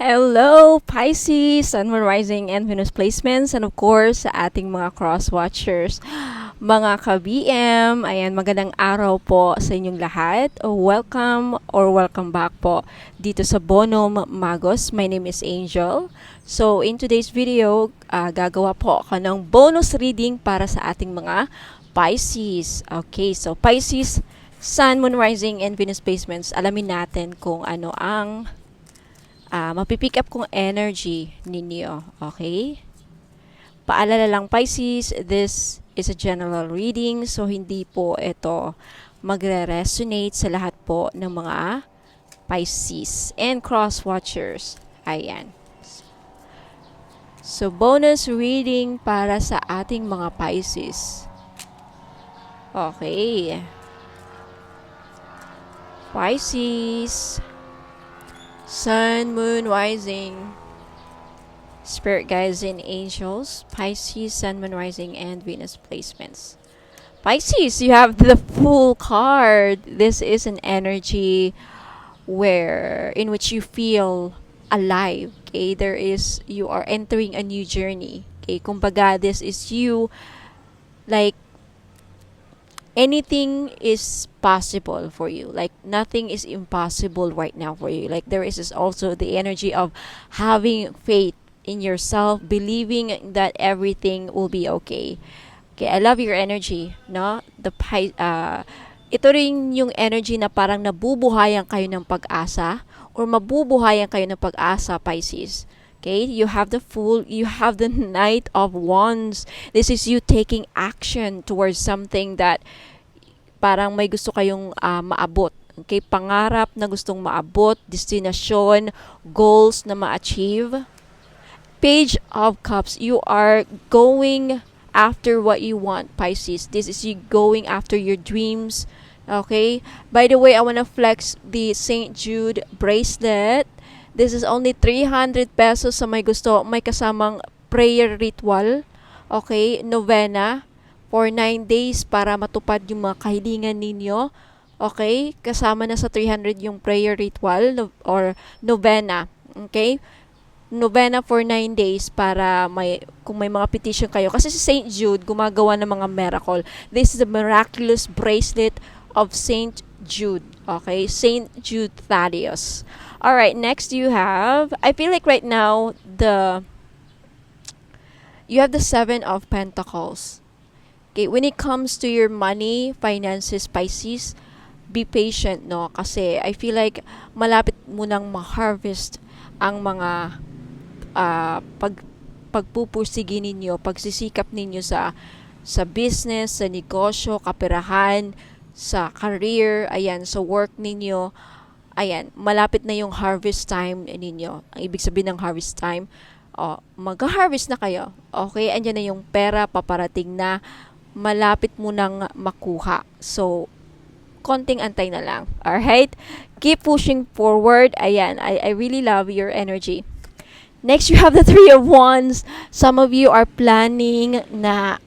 Hello, Pisces, Sun, Moon, Rising, and Venus placements, and of course, sa ating mga cross-watchers, mga ka-BM, ayan, magandang araw po sa inyong lahat. Welcome or welcome back po dito sa Bonum Magos. My name is Angel. So, in today's video, gagawa po ako ng bonus reading para sa ating mga Pisces. Okay, so Pisces, Sun, Moon, Rising, and Venus placements, alamin natin kung ano ang mapipick up kong energy ninyo. Okay? Paalala lang Pisces, this is a general reading, so hindi po ito magre-resonate sa lahat po ng mga Pisces and cross-watchers. Ayan. So, bonus reading para sa ating mga Pisces. Okay. Pisces, Sun, Moon, Rising, Spirit Guides and Angels, Pisces, Sun, Moon, Rising, and Venus placements. Pisces, you have the Fool card. This is an energy in which you feel alive. Okay, you are entering a new journey. Okay, kumbaga, this is you, like, anything is possible for you. Like, nothing is impossible right now for you. Like, there is also the energy of having faith in yourself, believing that everything will be okay. Okay, I love your energy, no? Ito rin yung energy na parang nabubuhayan kayo ng pag-asa or mabubuhayan kayo ng pag-asa, Pisces. Okay, you have the Fool, you have the Knight of Wands. This is you taking action towards something that parang may gusto kayong maabot. Okay, pangarap na gustong maabot, destinasyon, goals na ma-achieve. Page of Cups, you are going after what you want, Pisces. This is you going after your dreams. Okay, by the way, I want to flex the St. Jude bracelet. This is only 300 pesos sa may gusto. May kasamang prayer ritual. Okay, novena for 9 days para matupad yung mga kahilingan ninyo. Okay, kasama na sa 300 yung prayer ritual or novena. Okay, novena for 9 days para kung may mga petition kayo. Kasi si St. Jude gumagawa ng mga miracle. This is the miraculous bracelet of St. Jude. Okay, St. Jude Thaddeus. All right, next you have, I feel like right now you have the 7 of Pentacles. Okay, when it comes to your money, finances, Pisces, be patient, no? Kasi I feel like malapit mo nang ma-harvest ang mga pagpupursige ninyo, pagsisikap ninyo sa business, sa negosyo, kaperahan, sa career, ayan, sa work ninyo. Ayan, malapit na yung harvest time ninyo. Ang ibig sabihin ng harvest time, mag-harvest na kayo. Okay, andyan na yung pera, paparating na, malapit mo nang makuha. So, konting antay na lang. Alright? Keep pushing forward. Ayan, I really love your energy. Next, you have the 3 of Wands. Some of you are planning na,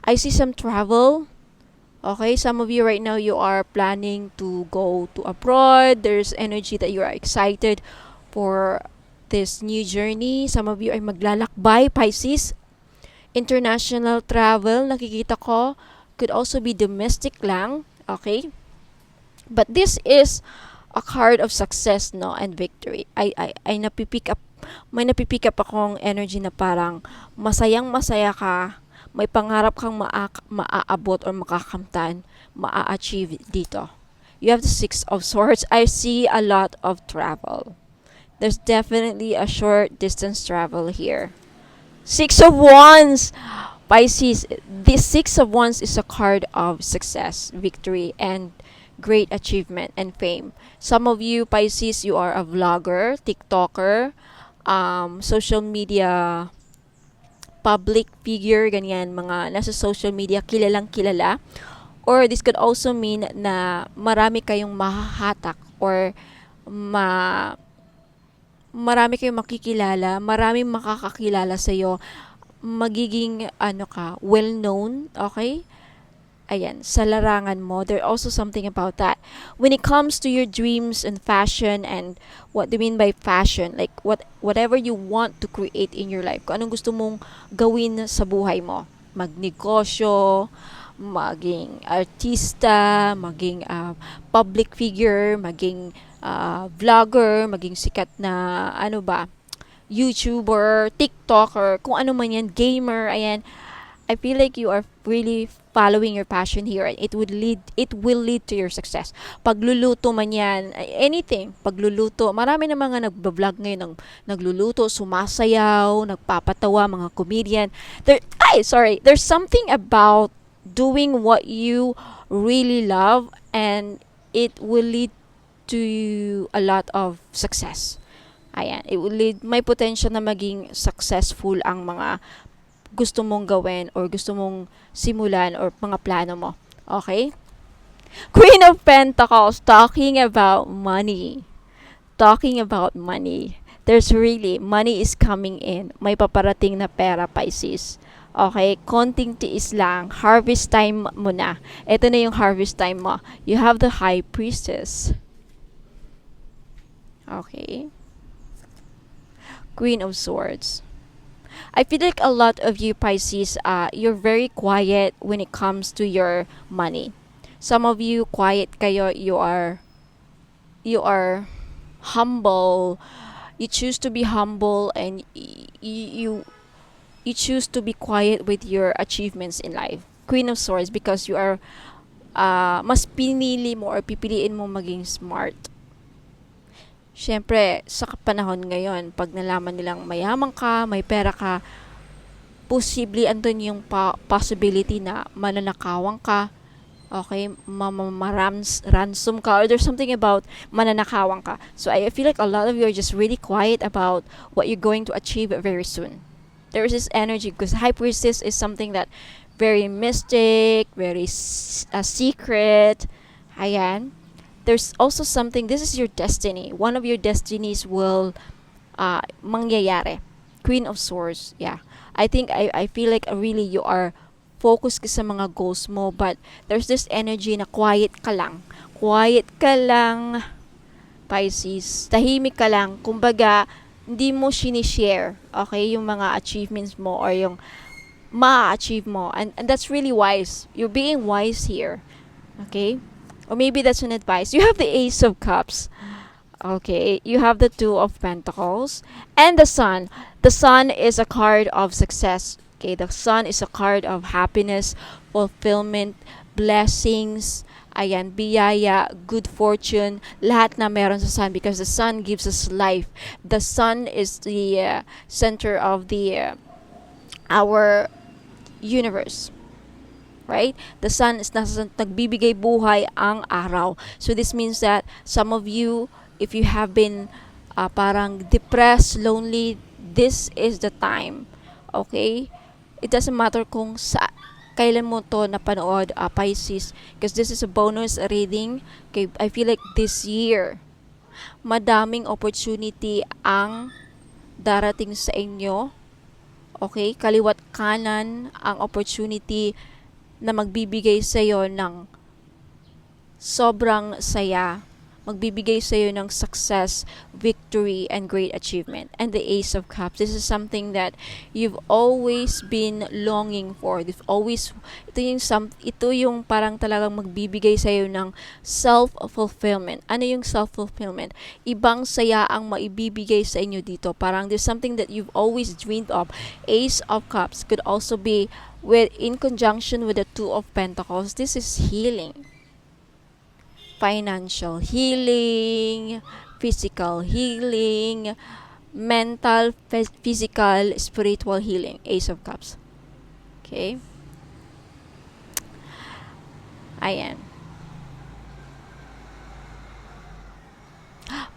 I see some travel. Okay, some of you right now, you are planning to go to abroad. There's energy that you are excited for this new journey. Some of you ay maglalakbay, Pisces. International travel, nakikita ko, could also be domestic lang. Okay? But this is a card of success, no, and victory. May napipick up akong energy na parang masayang-masaya ka, may pangarap kang maaabot or makakamtan, maa-achieve dito. You have the 6 of Swords. I see a lot of travel. There's definitely a short distance travel here. 6 of Wands. Pisces, this 6 of Wands is a card of success, victory, and great achievement and fame. Some of you, Pisces, you are a vlogger, TikToker, social media public figure, ganyan, mga nasa social media, kilalang kilala. Or this could also mean na marami kayong mahahatak or marami kayong makikilala, maraming makakakilala sa iyo, magiging well known, okay? ayan, sa larangan mo. There's also something about that. When it comes to your dreams and fashion, and what do you mean by fashion? Like, whatever you want to create in your life. Kung anong gusto mong gawin sa buhay mo. Magnegosyo, maging artista, maging public figure, maging vlogger, maging sikat na, ano ba, YouTuber, TikToker, kung ano man yan, gamer, ayan. I feel like you are really following your passion here, and it will lead to your success. Pagluluto man yan, anything, pagluluto. Marami na mga nagba-vlog ngayon ng nagluluto, sumasayaw, nagpapatawa, mga comedian. There's something about doing what you really love, and it will lead to a lot of success. Ayan, it will lead, may potential na maging successful ang mga gusto mong gawin or gusto mong simulan or mga plano mo. Okay? Queen of Pentacles, talking about money. Talking about money. There's really, money is coming in. May paparating na pera, Pisces. Okay? Konting tiis lang. Harvest time mo na. Ito na yung harvest time mo. You have the High Priestess. Okay? Queen of Swords. I feel like a lot of you Pisces, you're very quiet when it comes to your money. Some of you quiet kayo, you are humble. You choose to be humble, and you choose to be quiet with your achievements in life. Queen of Swords, because you are mas pinili mo or pipiliin mo maging smart. Siyempre, sa panahon ngayon, pag nalaman nilang mayaman ka, may pera ka, posible andun yung possibility na mananakawan ka, okay, ransom ka, or there's something about mananakawan ka. So I feel like a lot of you are just really quiet about what you're going to achieve very soon. There is this energy, because High Priestess is something that very mystic, very secret. Ayan. There's also something, this is your destiny. One of your destinies will mangyayari. Queen of Swords, yeah. I feel like really you are focused ka sa mga goals mo, but there's this energy na quiet ka lang. Quiet ka lang, Pisces. Tahimik ka lang. Kumbaga, hindi mo sinishare, okay, yung mga achievements mo or yung ma-achieve mo. And that's really wise. You're being wise here. Okay? Or maybe that's an advice. You have the Ace of Cups. Okay, you have the Two of Pentacles and the Sun. The Sun is a card of success. Okay, the Sun is a card of happiness, fulfillment, blessings, ayan, biyaya, good fortune, lahat na meron sa Sun, because the Sun gives us life. The Sun is the center of the our universe. Right? The sun is nagbibigay buhay ang araw. So this means that some of you, if you have been parang depressed, lonely, this is the time. Okay? It doesn't matter kung kailan mo to napanood, Pisces, because this is a bonus reading. Okay, I feel like this year, madaming opportunity ang darating sa inyo. Okay? Kaliwat kanan ang opportunity na magbibigay sa'yo ng sobrang saya, magbibigay sa'yo ng success, victory, and great achievement. And the Ace of Cups, this is something that you've always been longing for. Ito yung parang talagang magbibigay sa'yo ng self-fulfillment. Ano yung self-fulfillment? Ibang saya ang maibibigay sa inyo dito. Parang there's something that you've always dreamed of. Ace of Cups could also be in conjunction with the Two of Pentacles. This is healing. Financial healing, physical healing, mental, physical, spiritual healing. Ace of Cups. Okay? Ayan.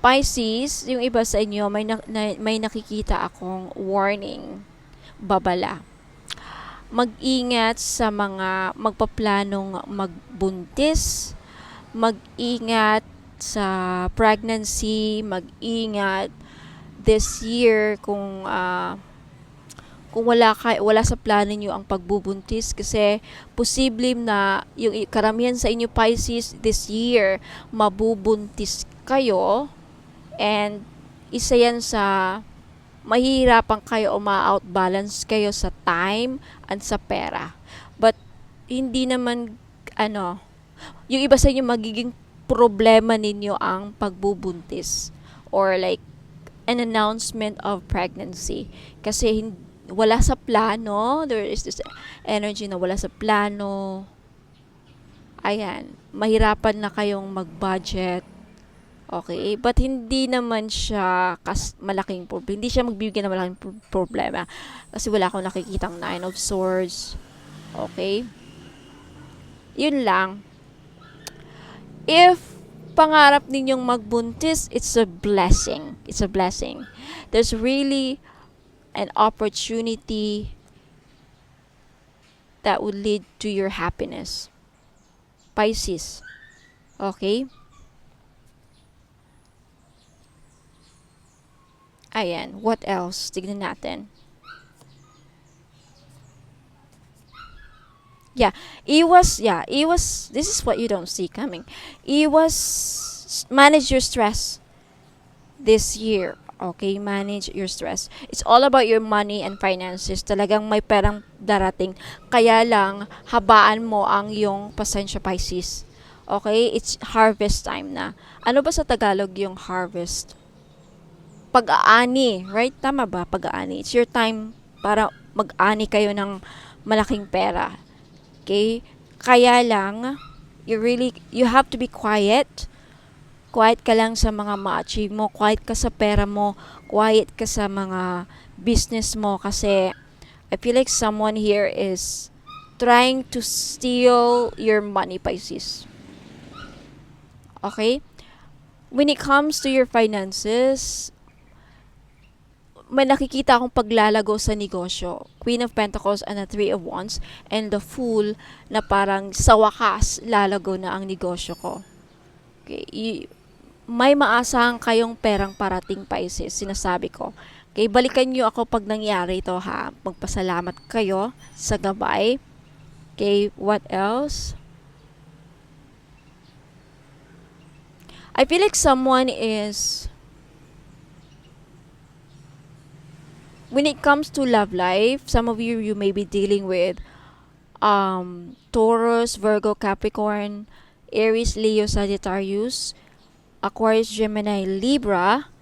Pisces, yung iba sa inyo, may nakikita akong warning, babala. Mag-ingat sa mga magpaplanong magbuntis, mag-ingat sa pregnancy, mag-ingat this year kung kung wala sa plano niyo ang pagbubuntis, kasi posible na yung karamihan sa inyo Pisces this year mabubuntis kayo, and isa yan sa mahihirapan kayo o ma-outbalance kayo sa time and sa pera. But hindi naman yung iba sa inyo magiging problema ninyo ang pagbubuntis or like an announcement of pregnancy, kasi wala sa plano. There is this energy na wala sa plano. Ayan, mahirapan na kayong mag-budget. Okay, but hindi naman siya malaking problema. Hindi siya magbibigay ng malaking problema kasi wala akong nakikitang 9 of Swords. Okay, yun lang. If pangarap ninyong magbuntis, it's a blessing. It's a blessing. There's really an opportunity that would lead to your happiness. Pisces. Okay? Ayan. What else? Tignan natin. This is what you don't see coming. Manage your stress this year. Okay, manage your stress. It's all about your money and finances. Talagang may perang darating. Kaya lang, habaan mo ang iyong pasensya, Pisces. Okay, it's harvest time na. Ano ba sa Tagalog yung harvest? Pag-aani, right? Tama ba? Pag-aani. It's your time para mag-ani kayo ng malaking pera. Okay? Kaya lang, you have to be quiet. Quiet ka lang sa mga ma-achieve mo. Quiet ka sa pera mo. Quiet ka sa mga business mo. Kasi, I feel like someone here is trying to steal your money, Pisces. Okay? When it comes to your finances, may nakikita akong paglalago sa negosyo. Queen of Pentacles and the 3 of Wands and the Fool na parang sa wakas lalago na ang negosyo ko. Okay, may maasahan kayong perang parating, Pisces, sinasabi ko. Okay, balikan nyo ako pag nangyari ito, ha. Magpasalamat kayo sa gabay. Okay, what else? I feel like someone is, when it comes to love life, some of you may be dealing with Taurus, Virgo, Capricorn, Aries, Leo, Sagittarius, Aquarius, Gemini, Libra,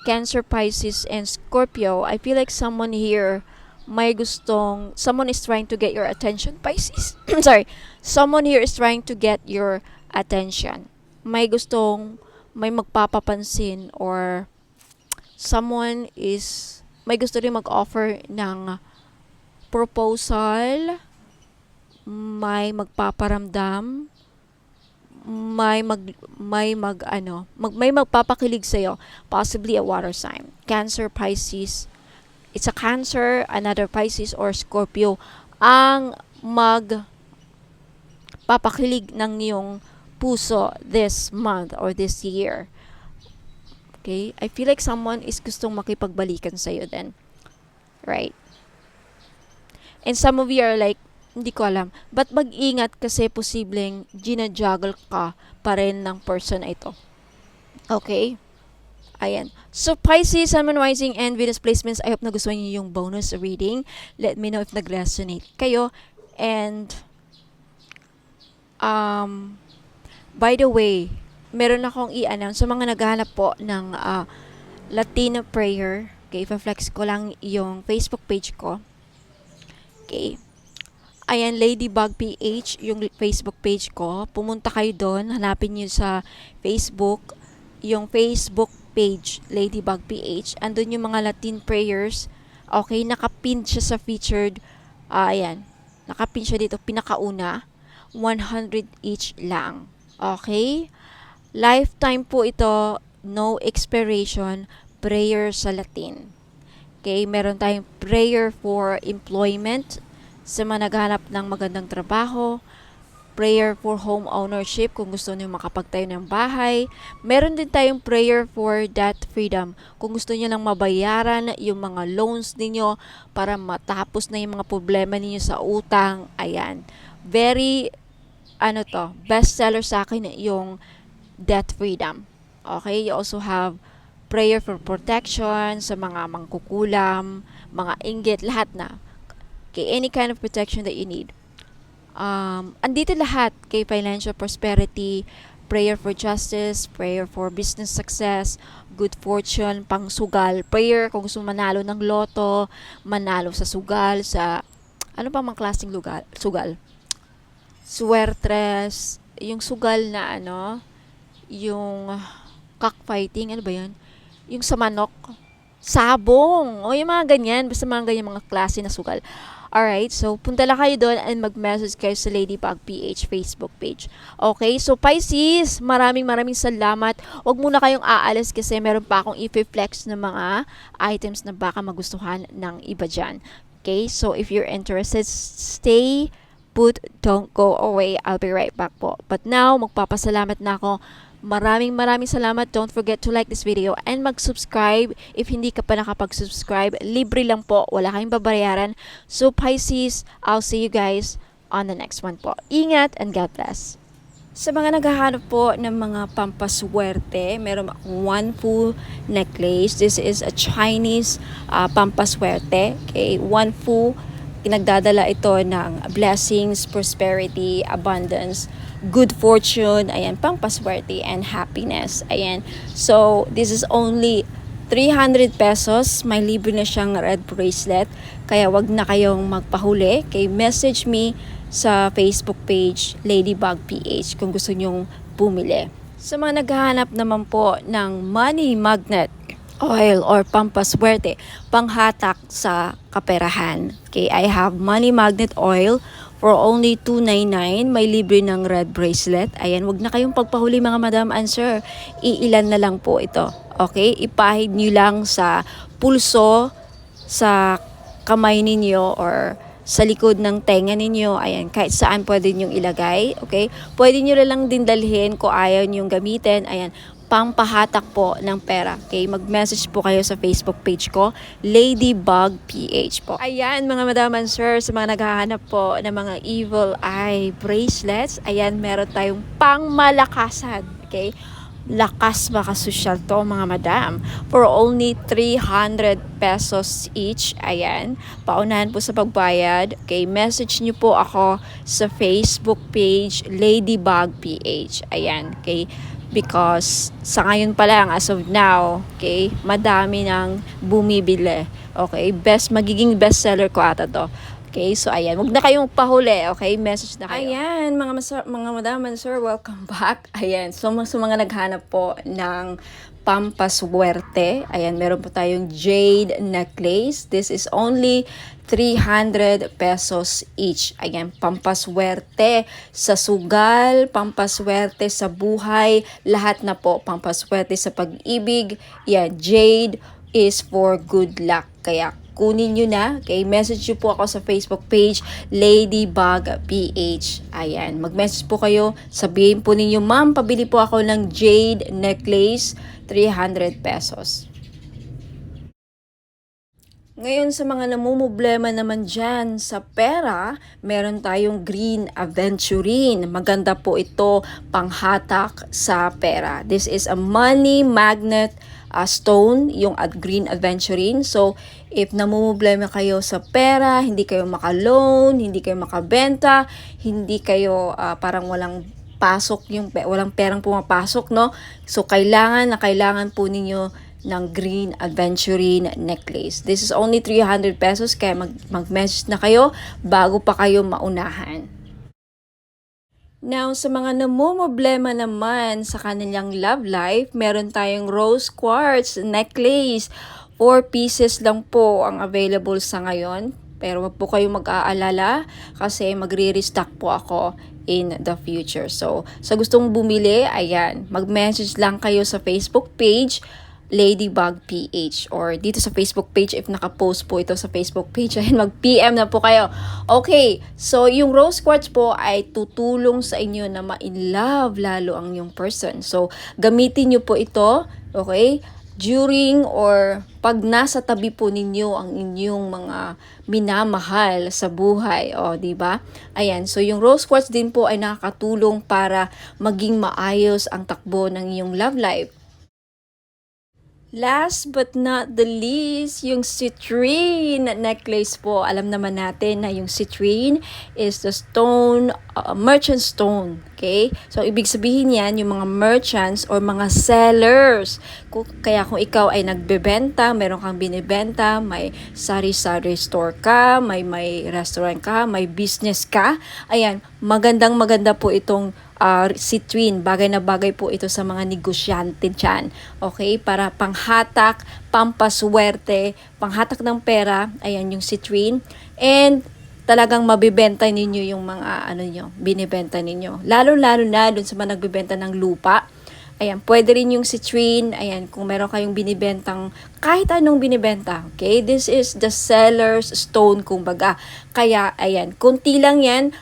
Cancer, Pisces, and Scorpio. I feel like someone here someone is trying to get your attention, Pisces. Sorry. Someone here is trying to get your attention. May magpapapansin, or may gusto rin mag-offer ng proposal, may magpaparamdam, may magpapakilig sa'yo, possibly a water sign. Cancer, Pisces. It's a Cancer, another Pisces, or Scorpio ang magpapakilig ng iyong puso this month or this year. Okay? I feel like someone is gustong makipagbalikan sa'yo then. Right? And some of you are like, hindi ko alam. But mag-ingat kasi posibleng ginajuggle ka pa rin ng person na ito. Okay? Ayan. So, Pisces, Sun, Moon, Rising, and Venus placements. I hope nagustuhan niyo yung bonus reading. Let me know if nag-resonate kayo. And, by the way, meron akong i-announce sa mga naghahanap po ng Latino prayer. Okay, i-flex ko lang yung Facebook page ko. Okay. Ayan, Ladybug PH, yung Facebook page ko. Pumunta kayo doon, hanapin nyo sa Facebook, yung Facebook page, Ladybug PH. Andun yung mga Latin prayers. Okay, nakapin siya sa featured. Ayan, nakapin siya dito, pinakauna. 100 each lang. Okay? Lifetime po ito, no expiration, prayer sa Latin. Okay, meron tayong prayer for employment, sa mga naghahanap ng magandang trabaho, prayer for home ownership kung gusto niyo makapagtayo ng bahay. Meron din tayong prayer for debt freedom kung gusto niyo lang mabayaran yung mga loans ninyo para matapos na yung mga problema ninyo sa utang. Ayan. Very bestseller sa akin yung debt freedom. Okay, you also have prayer for protection sa mga mangkukulam, mga inggit, lahat na. Okay, any kind of protection that you need. Andito lahat kay financial prosperity, prayer for justice, prayer for business success, good fortune, pangsugal, prayer kung gusto manalo ng loto, manalo sa sugal, sa ano pa mang klaseng sugal. Suertres, yung sugal na yung cockfighting, ano ba yan? Yung sa manok, sabong, o yung mga ganyan, basta mga ganyan mga klase na sugal. Alright, so punta lang kayo doon and mag-message kayo sa Ladybug PH Facebook page. Okay, so Pisces, maraming salamat. Huwag muna kayong aalis kasi meron pa akong i-flex na mga items na baka magustuhan ng iba dyan. Okay, so if you're interested, stay put, don't go away. I'll be right back po. But now, magpapasalamat na ako. Maraming salamat. Don't forget to like this video and mag-subscribe. If hindi ka pa nakapag-subscribe, libre lang po. Wala kayong babayaran. So Pisces, I'll see you guys on the next one po. Ingat and God bless. Sa mga naghahanap po ng mga pampaswerte, meron akong Wanfu necklace. This is a Chinese pampaswerte. Okay, Wanfu, nagdadala ito ng blessings, prosperity, abundance, good fortune, ayan, pampaswerte and happiness. Ayan. So, this is only 300 pesos. May libre na siyang red bracelet. Kaya wag na kayong magpahuli. Okay, message me sa Facebook page Ladybug PH kung gusto nyong bumili. Sa mga naghahanap naman po ng money magnet oil or pampaswerte, panghatak sa kaperahan. Okay, I have money magnet oil for only $2.99. May libre ng red bracelet. Ayan, wag na kayong pagpahuli mga madam and sir. Iilan na lang po ito. Okay, ipahid nyo lang sa pulso, sa kamay ninyo or sa likod ng tenga ninyo. Ayan, kahit saan pwede nyong ilagay. Okay, pwede nyo lang din dalhin kung ayaw nyong gamitin. Ayan, pampahatak po ng pera. Okay, mag-message po kayo sa Facebook page ko, Ladybug PH po. Ayan mga madam and sir, sa mga naghahanap po ng mga evil eye bracelets, ayan, meron tayong pangmalakasan. Okay, lakas makasosyal to mga madam. For only 300 pesos each. Ayan, paunahan po sa pagbayad. Okay, message nyo po ako sa Facebook page, Ladybug PH. Ayan, okay, because sa ngayon pa lang, as of now, okay, madami nang bumibili. Okay, magiging bestseller ko ata to. Okay, so ayan, wag na kayong pahuli, okay? Message na kayo. Ayan, mga madam and sir, welcome back. Ayan, so mga naghanap po ng pampaswerte. Ayan, meron po tayong jade necklace. This is only 300 pesos each. Ayan, pampaswerte sa sugal, pampaswerte sa buhay, lahat na po. Pampaswerte sa pag-ibig. Yan, jade is for good luck. Kaya kunin nyo na. Okay, message nyo po ako sa Facebook page, Ladybug PH. Ayan, mag-message po kayo. Sabihin po ninyo, ma'am, pabili po ako ng jade necklace, 300 pesos. Ngayon sa mga namumblema naman dyan sa pera, meron tayong green aventurine. Maganda po ito panghatak sa pera. This is a money magnet stone, yung green aventurine. So, if namumblema kayo sa pera, hindi kayo maka-loan, hindi kayo makabenta, hindi kayo parang walang pasok, walang perang pumapasok, no? So, kailangan po ninyo ng green aventurine necklace. This is only 300 pesos, kaya mag-message na kayo bago pa kayo maunahan. Now, sa mga namumblema naman sa kanilang love life, meron tayong rose quartz necklace. 4 pieces lang po ang available sa ngayon. Pero wag po kayong mag-aalala kasi magre-restock po ako in the future. So, sa gustong bumili, ayan, mag-message lang kayo sa Facebook page, Ladybug PH or dito sa Facebook page if nakapost po ito sa Facebook page. Ayun, mag-PM na po kayo. Okay, so yung rose quartz po ay tutulong sa inyo na ma-in love lalo ang yung person. So, gamitin nyo po ito, okay, during or pag nasa tabi po ninyo ang inyong mga minamahal sa buhay. O, di ba? Ayan, so yung rose quartz din po ay nakakatulong para maging maayos ang takbo ng iyong love life. Last but not the least, yung citrine necklace po. Alam naman natin na yung citrine is the stone, merchant stone. Okay? So, ibig sabihin yan, yung mga merchants or mga sellers. Kaya kung ikaw ay nagbebenta, meron kang binibenta, may sari-sari store ka, may restaurant ka, may business ka, ayan, maganda po itong citrine. Bagay na bagay po ito sa mga negosyante dyan. Okay? Para panghatak, pampaswerte, panghatak ng pera, ayan yung citrine. And talagang mabibenta ninyo yung mga binibenta ninyo. Lalo-lalo na dun sa mga nagbibenta ng lupa. Ayan, pwede rin yung citrine. Ayan, kung meron kayong binibentang kahit anong binibenta. Okay? This is the seller's stone, kumbaga. Kaya, ayan, kunti lang yan.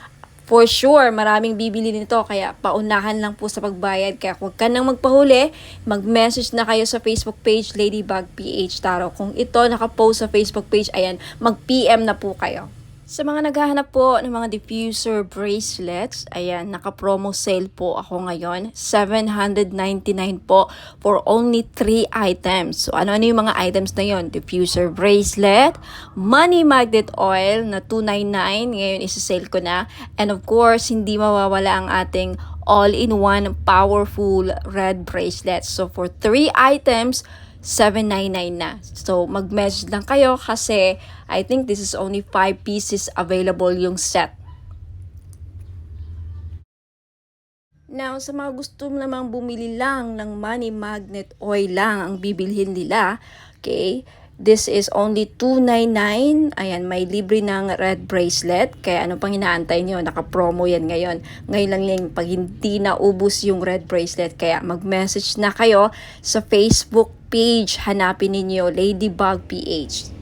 For sure, maraming bibili nito, kaya paunahan lang po sa pagbayad. Kaya huwag ka nang magpahuli, mag-message na kayo sa Facebook page, Ladybug PH Tarot. Kung ito nakapost sa Facebook page, ayan, mag-PM na po kayo. Sa mga naghahanap po ng mga diffuser bracelets, ayan, naka-promo sale po ako ngayon. 799 po for only 3 items. So, ano-ano yung mga items na yon? Diffuser bracelet, money magnet oil na 299. Ngayon, isa-sale ko na. And of course, hindi mawawala ang ating all-in-one powerful red bracelet. So, for 3 items, 799 na. So, mag-message lang kayo kasi I think this is only 5 pieces available yung set. Now, sa mga gusto namang bumili lang ng money magnet oil lang ang bibilhin nila, okay, this is only 299. Ayan, may libre ng red bracelet. Kaya ano pang inaantay nyo? Naka-promo yan ngayon. Ngayon lang yung pag hindi naubos yung red bracelet. Kaya mag-message na kayo sa Facebook page. Hanapin ninyo Ladybug PH.